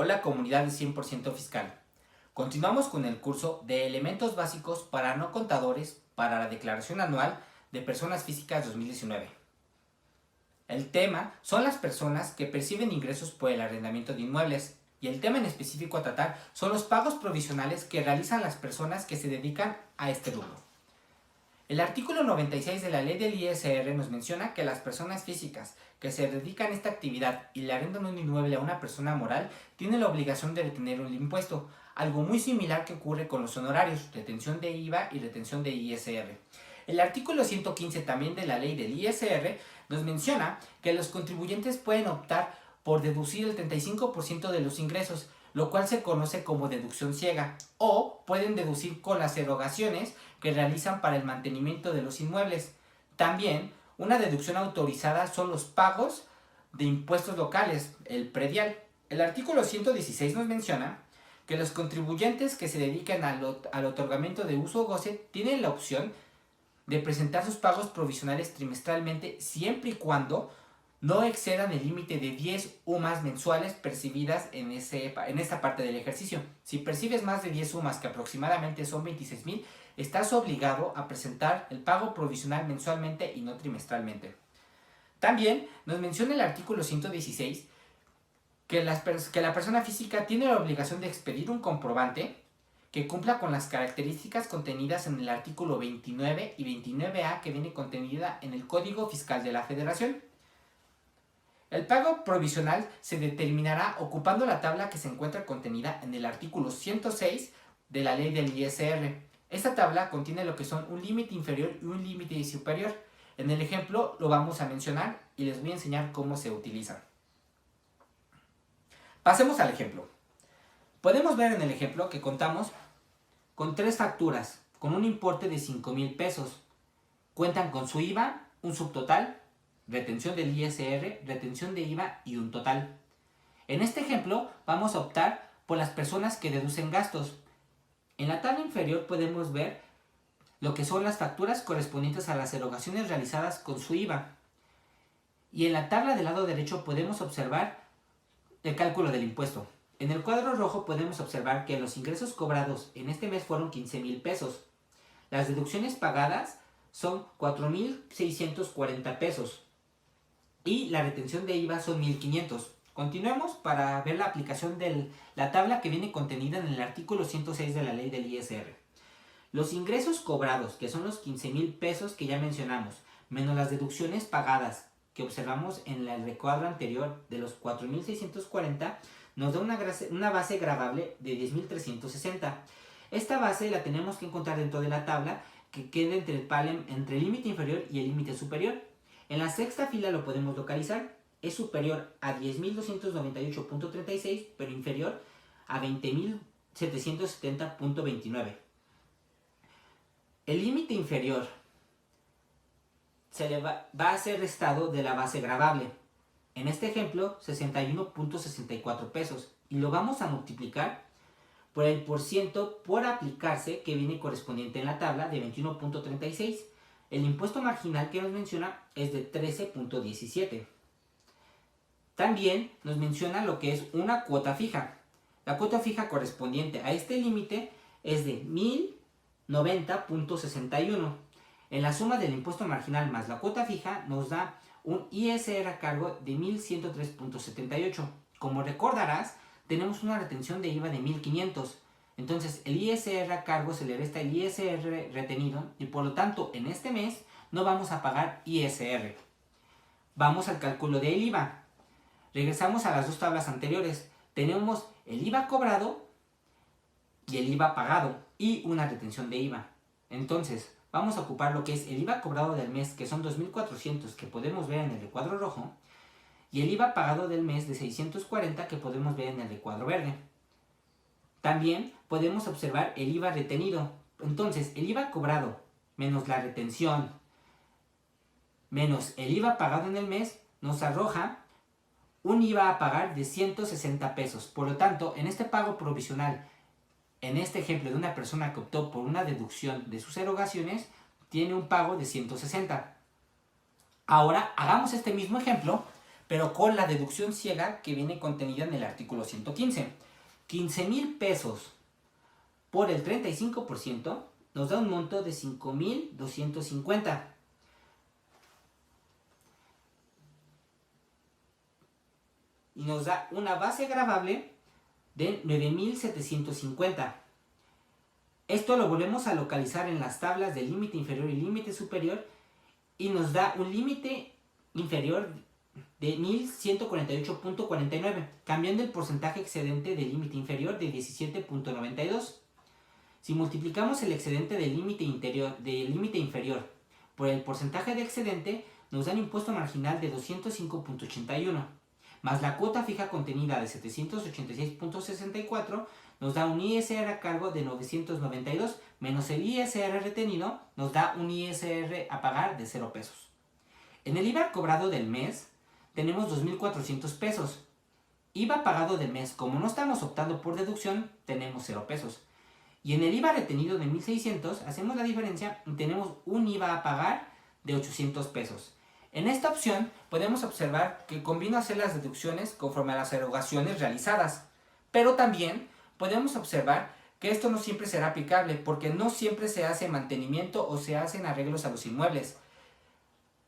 Hola comunidad de 100% fiscal. Continuamos con el curso de elementos básicos para no contadores para la declaración anual de personas físicas 2019. El tema son las personas que perciben ingresos por el arrendamiento de inmuebles y el tema en específico a tratar son los pagos provisionales que realizan las personas que se dedican a este rubro. El artículo 96 de la ley del ISR nos menciona que las personas físicas que se dedican a esta actividad y le arrendan un inmueble a una persona moral tienen la obligación de retener el impuesto, algo muy similar que ocurre con los honorarios, retención de IVA y retención de ISR. El artículo 115 también de la ley del ISR nos menciona que los contribuyentes pueden optar por deducir el 35% de los ingresos, lo cual se conoce como deducción ciega, o pueden deducir con las erogaciones que realizan para el mantenimiento de los inmuebles. También, una deducción autorizada son los pagos de impuestos locales, el predial. El artículo 116 nos menciona que los contribuyentes que se dedican al otorgamiento de uso o goce tienen la opción de presentar sus pagos provisionales trimestralmente siempre y cuando no excedan el límite de 10 UMAS mensuales percibidas en esta parte del ejercicio. Si percibes más de 10 UMAS, que aproximadamente son 26,000, estás obligado a presentar el pago provisional mensualmente y no trimestralmente. También nos menciona el artículo 116 que la persona física tiene la obligación de expedir un comprobante que cumpla con las características contenidas en el artículo 29 y 29A que viene contenida en el Código Fiscal de la Federación. El pago provisional se determinará ocupando la tabla que se encuentra contenida en el artículo 106 de la ley del ISR. Esta tabla contiene lo que son un límite inferior y un límite superior. En el ejemplo lo vamos a mencionar y les voy a enseñar cómo se utiliza. Pasemos al ejemplo. Podemos ver en el ejemplo que contamos con 3 facturas con un importe de 5,000 pesos. Cuentan con su IVA, un subtotal, retención del ISR, retención de IVA y un total. En este ejemplo vamos a optar por las personas que deducen gastos. En la tabla inferior podemos ver lo que son las facturas correspondientes a las erogaciones realizadas con su IVA. Y en la tabla del lado derecho podemos observar el cálculo del impuesto. En el cuadro rojo podemos observar que los ingresos cobrados en este mes fueron 15,000 pesos. Las deducciones pagadas son 4,640 pesos. Y la retención de IVA son 1,500. Continuemos para ver la aplicación de la tabla que viene contenida en el artículo 106 de la ley del ISR. Los ingresos cobrados, que son los 15,000 pesos que ya mencionamos, menos las deducciones pagadas que observamos en el recuadro anterior de los 4,640, nos da una base gravable de 10,360. Esta base la tenemos que encontrar dentro de la tabla que quede entre el límite inferior y el límite superior. En la sexta fila lo podemos localizar, es superior a 10,298.36, pero inferior a 20,770.29. El límite inferior va a ser restado de la base gravable. En este ejemplo, 61.64 pesos. Y lo vamos a multiplicar por el porciento por aplicarse que viene correspondiente en la tabla de 21.36. El impuesto marginal que nos menciona es de 13.17. También nos menciona lo que es una cuota fija. La cuota fija correspondiente a este límite es de 1,090.61. En la suma del impuesto marginal más la cuota fija nos da un ISR a cargo de 1,103.78. Como recordarás, tenemos una retención de IVA de 1,500. Entonces el ISR a cargo se le resta el ISR retenido y por lo tanto en este mes no vamos a pagar ISR. Vamos al cálculo del IVA. Regresamos a las dos tablas anteriores. Tenemos el IVA cobrado y el IVA pagado y una retención de IVA. Entonces vamos a ocupar lo que es el IVA cobrado del mes, que son 2,400 que podemos ver en el recuadro rojo, y el IVA pagado del mes de 640 que podemos ver en el recuadro verde. También podemos observar el IVA retenido. Entonces, el IVA cobrado menos la retención menos el IVA pagado en el mes nos arroja un IVA a pagar de 160 pesos. Por lo tanto, en este pago provisional, en este ejemplo de una persona que optó por una deducción de sus erogaciones, tiene un pago de 160. Ahora, hagamos este mismo ejemplo pero con la deducción ciega que viene contenida en el artículo 115. 15,000 pesos por el 35% nos da un monto de 5,250. Y nos da una base gravable de 9,750. Esto lo volvemos a localizar en las tablas de límite inferior y límite superior y nos da un límite inferior de 1,148.49, cambiando el porcentaje excedente del límite inferior de 17.92. Si multiplicamos el excedente del límite inferior por el porcentaje de excedente, nos da un impuesto marginal de 205.81, más la cuota fija contenida de 786.64, nos da un ISR a cargo de 992, menos el ISR retenido, nos da un ISR a pagar de 0 pesos. En el IVA cobrado del mes, tenemos 2,400 pesos. IVA pagado del mes, como no estamos optando por deducción, tenemos 0 pesos. Y en el IVA retenido de 1,600, hacemos la diferencia y tenemos un IVA a pagar de 800 pesos. En esta opción podemos observar que conviene hacer las deducciones conforme a las erogaciones realizadas, pero también podemos observar que esto no siempre será aplicable porque no siempre se hace mantenimiento o se hacen arreglos a los inmuebles.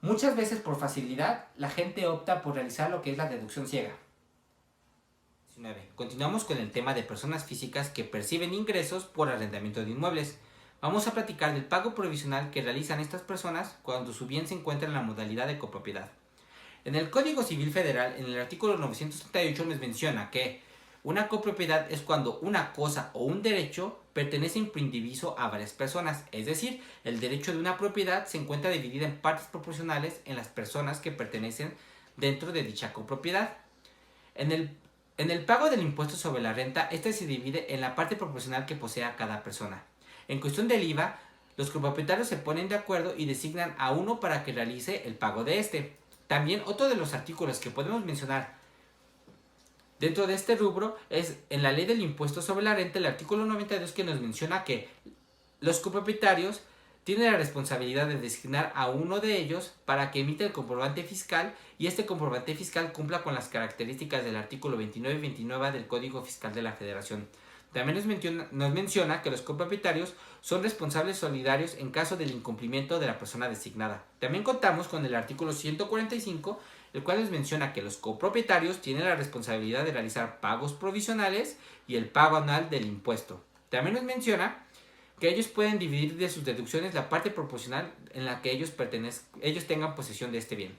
Muchas veces por facilidad la gente opta por realizar lo que es la deducción ciega. 19. Continuamos con el tema de personas físicas que perciben ingresos por arrendamiento de inmuebles. Vamos a platicar del pago provisional que realizan estas personas cuando su bien se encuentra en la modalidad de copropiedad. En el Código Civil Federal, en el artículo 938, nos menciona que una copropiedad es cuando una cosa o un derecho pertenece in indiviso a varias personas, es decir, el derecho de una propiedad se encuentra dividida en partes proporcionales en las personas que pertenecen dentro de dicha copropiedad. En el pago del impuesto sobre la renta, este se divide en la parte proporcional que posea cada persona. En cuestión del IVA, los copropietarios se ponen de acuerdo y designan a uno para que realice el pago de este. También otro de los artículos que podemos mencionar dentro de este rubro es en la ley del impuesto sobre la renta, el artículo 92, que nos menciona que los copropietarios tienen la responsabilidad de designar a uno de ellos para que emita el comprobante fiscal y este comprobante fiscal cumpla con las características del artículo 29 y 29 del Código Fiscal de la Federación. También nos menciona que los copropietarios son responsables solidarios en caso del incumplimiento de la persona designada. También contamos con el artículo 145, el cual nos menciona que los copropietarios tienen la responsabilidad de realizar pagos provisionales y el pago anual del impuesto. También nos menciona que ellos pueden dividir de sus deducciones la parte proporcional en la que ellos tengan posesión de este bien.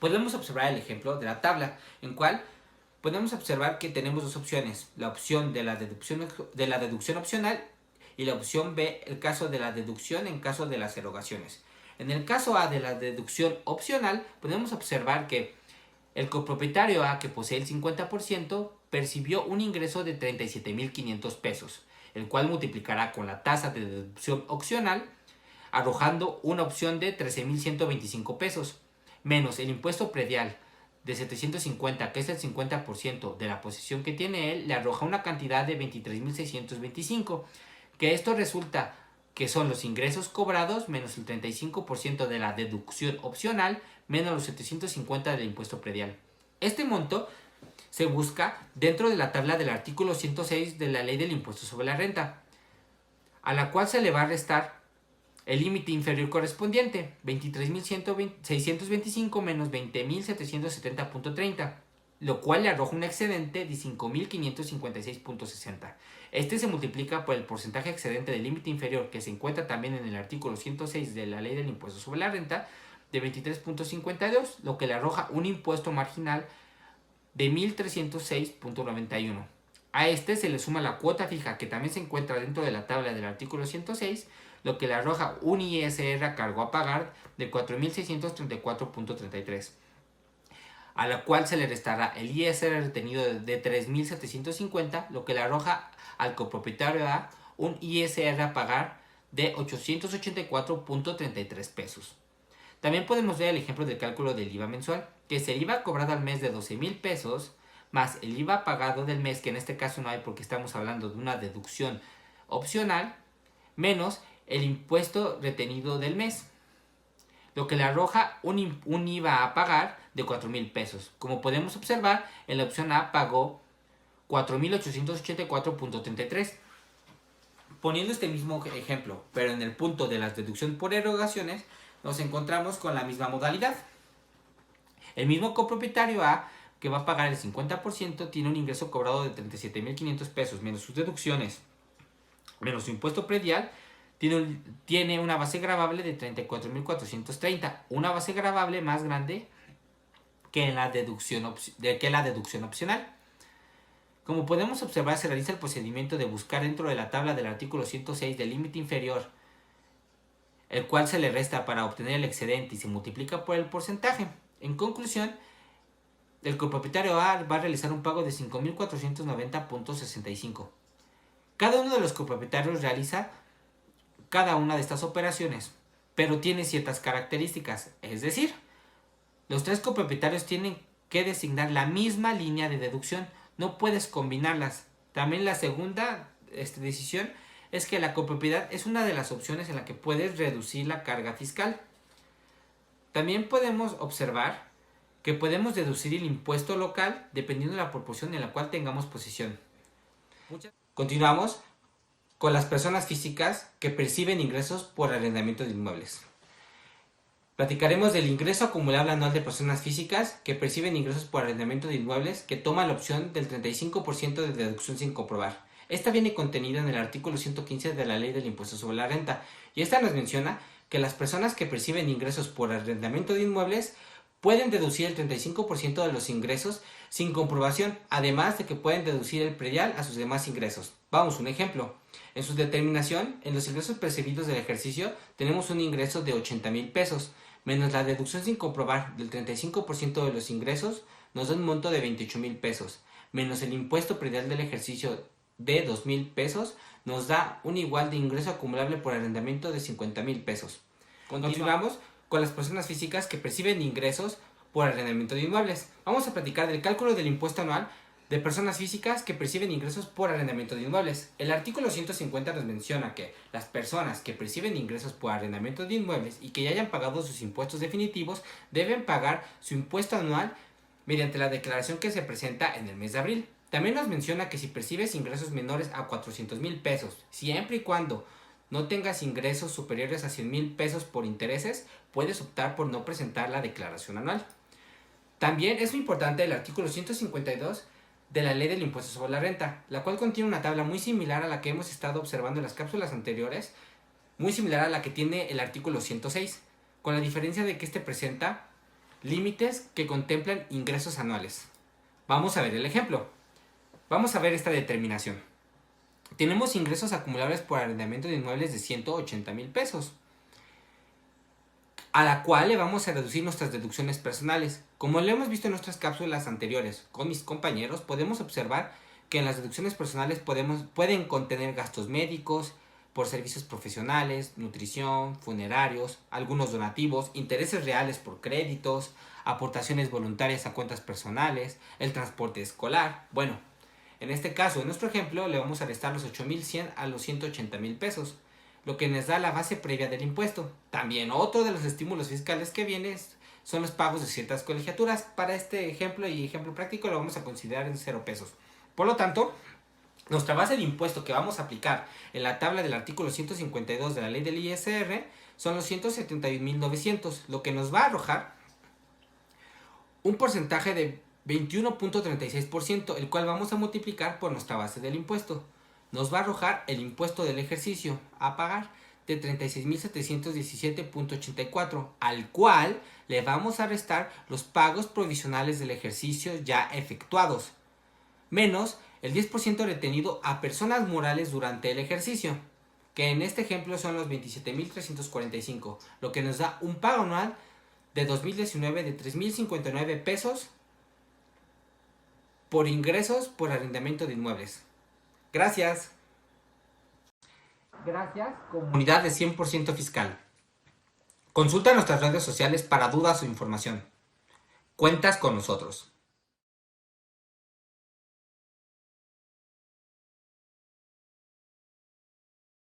Podemos observar el ejemplo de la tabla, en cual podemos observar que tenemos dos opciones: la opción de la deducción opcional y la opción B, el caso de la deducción en caso de las erogaciones. En el caso A de la deducción opcional, podemos observar que el copropietario A, que posee el 50%, percibió un ingreso de 37,500 pesos, el cual multiplicará con la tasa de deducción opcional, arrojando una opción de 13,125 pesos, menos el impuesto predial de 750, que es el 50% de la posesión que tiene él, le arroja una cantidad de 23,625, que esto resulta que son los ingresos cobrados menos el 35% de la deducción opcional menos los 750 del impuesto predial. Este monto se busca dentro de la tabla del artículo 106 de la Ley del Impuesto sobre la Renta, a la cual se le va a restar el límite inferior correspondiente, 23,625 menos 20,770.30, lo cual le arroja un excedente de 5,556.60. Este se multiplica por el porcentaje excedente del límite inferior, que se encuentra también en el artículo 106 de la Ley del Impuesto sobre la Renta, de 23.52, lo que le arroja un impuesto marginal de 1,306.91. A este se le suma la cuota fija, que también se encuentra dentro de la tabla del artículo 106, lo que le arroja un ISR a cargo a pagar de 4,634.33, a la cual se le restará el ISR retenido de 3,750, lo que le arroja al copropietario A un ISR a pagar de 884.33 pesos. También podemos ver el ejemplo del cálculo del IVA mensual, que es el IVA cobrado al mes de 12,000 pesos, más el IVA pagado del mes, que en este caso no hay porque estamos hablando de una deducción opcional, menos el impuesto retenido del mes, lo que le arroja un IVA a pagar de 4,000 pesos. Como podemos observar, en la opción A pagó 4,884.33. Poniendo este mismo ejemplo, pero en el punto de la deducción por erogaciones, nos encontramos con la misma modalidad. El mismo copropietario A, que va a pagar el 50%, tiene un ingreso cobrado de 37,500 pesos, menos sus deducciones, menos su impuesto predial, tiene una base gravable de 34,430, una base gravable más grande que la deducción opcional. Como podemos observar, se realiza el procedimiento de buscar dentro de la tabla del artículo 106 del límite inferior, el cual se le resta para obtener el excedente y se multiplica por el porcentaje. En conclusión, el copropietario A va a realizar un pago de 5,490.65. Cada uno de los copropietarios realiza cada una de estas operaciones, pero tiene ciertas características, es decir, los tres copropietarios tienen que designar la misma línea de deducción, no puedes combinarlas. También la segunda decisión es que la copropiedad es una de las opciones en la que puedes reducir la carga fiscal. También podemos observar que podemos deducir el impuesto local dependiendo de la proporción en la cual tengamos posesión. Continuamos con las personas físicas que perciben ingresos por arrendamiento de inmuebles. Platicaremos del ingreso acumulable anual de personas físicas que perciben ingresos por arrendamiento de inmuebles, que toma la opción del 35% de deducción sin comprobar. Esta viene contenida en el artículo 115 de la Ley del Impuesto sobre la Renta, y esta nos menciona que las personas que perciben ingresos por arrendamiento de inmuebles pueden deducir el 35% de los ingresos sin comprobación, además de que pueden deducir el predial a sus demás ingresos. Vamos, un ejemplo. En su determinación, en los ingresos percibidos del ejercicio, tenemos un ingreso de 80,000 pesos, menos la deducción sin comprobar del 35% de los ingresos, nos da un monto de 28,000 pesos, menos el impuesto predial del ejercicio de 2,000 pesos, nos da un igual de ingreso acumulable por arrendamiento de 50,000 pesos. Continuamos con las personas físicas que perciben ingresos por arrendamiento de inmuebles. Vamos a platicar del cálculo del impuesto anual de personas físicas que perciben ingresos por arrendamiento de inmuebles. El artículo 150 nos menciona que las personas que perciben ingresos por arrendamiento de inmuebles y que ya hayan pagado sus impuestos definitivos deben pagar su impuesto anual mediante la declaración que se presenta en el mes de abril. También nos menciona que si percibes ingresos menores a 400,000 pesos, siempre y cuando no tengas ingresos superiores a 100,000 pesos por intereses, puedes optar por no presentar la declaración anual. También es muy importante el artículo 152 de la Ley del Impuesto sobre la Renta, la cual contiene una tabla muy similar a la que hemos estado observando en las cápsulas anteriores, muy similar a la que tiene el artículo 106, con la diferencia de que este presenta límites que contemplan ingresos anuales. Vamos a ver el ejemplo. Vamos a ver esta determinación. Tenemos ingresos acumulables por arrendamiento de inmuebles de 180,000 pesos, a la cual le vamos a reducir nuestras deducciones personales. Como lo hemos visto en nuestras cápsulas anteriores con mis compañeros, podemos observar que en las deducciones personales pueden contener gastos médicos, por servicios profesionales, nutrición, funerarios, algunos donativos, intereses reales por créditos, aportaciones voluntarias a cuentas personales, el transporte escolar. Bueno, en este caso, en nuestro ejemplo, le vamos a restar los 8,100 a los 180,000 pesos, lo que nos da la base previa del impuesto. También otro de los estímulos fiscales que viene son los pagos de ciertas colegiaturas. Para este ejemplo y ejemplo práctico lo vamos a considerar en 0 pesos. Por lo tanto, nuestra base de impuesto que vamos a aplicar en la tabla del artículo 152 de la ley del ISR son los 171,900, lo que nos va a arrojar un porcentaje de 21.36%, el cual vamos a multiplicar por nuestra base del impuesto. Nos va a arrojar el impuesto del ejercicio a pagar de 36,717.84, al cual le vamos a restar los pagos provisionales del ejercicio ya efectuados, menos el 10% retenido a personas morales durante el ejercicio, que en este ejemplo son los 27,345, lo que nos da un pago anual de 2019 de 3,059 pesos por ingresos por arrendamiento de inmuebles. Gracias. Gracias, comunidad de 100% fiscal. Consulta nuestras redes sociales para dudas o información. Cuentas con nosotros.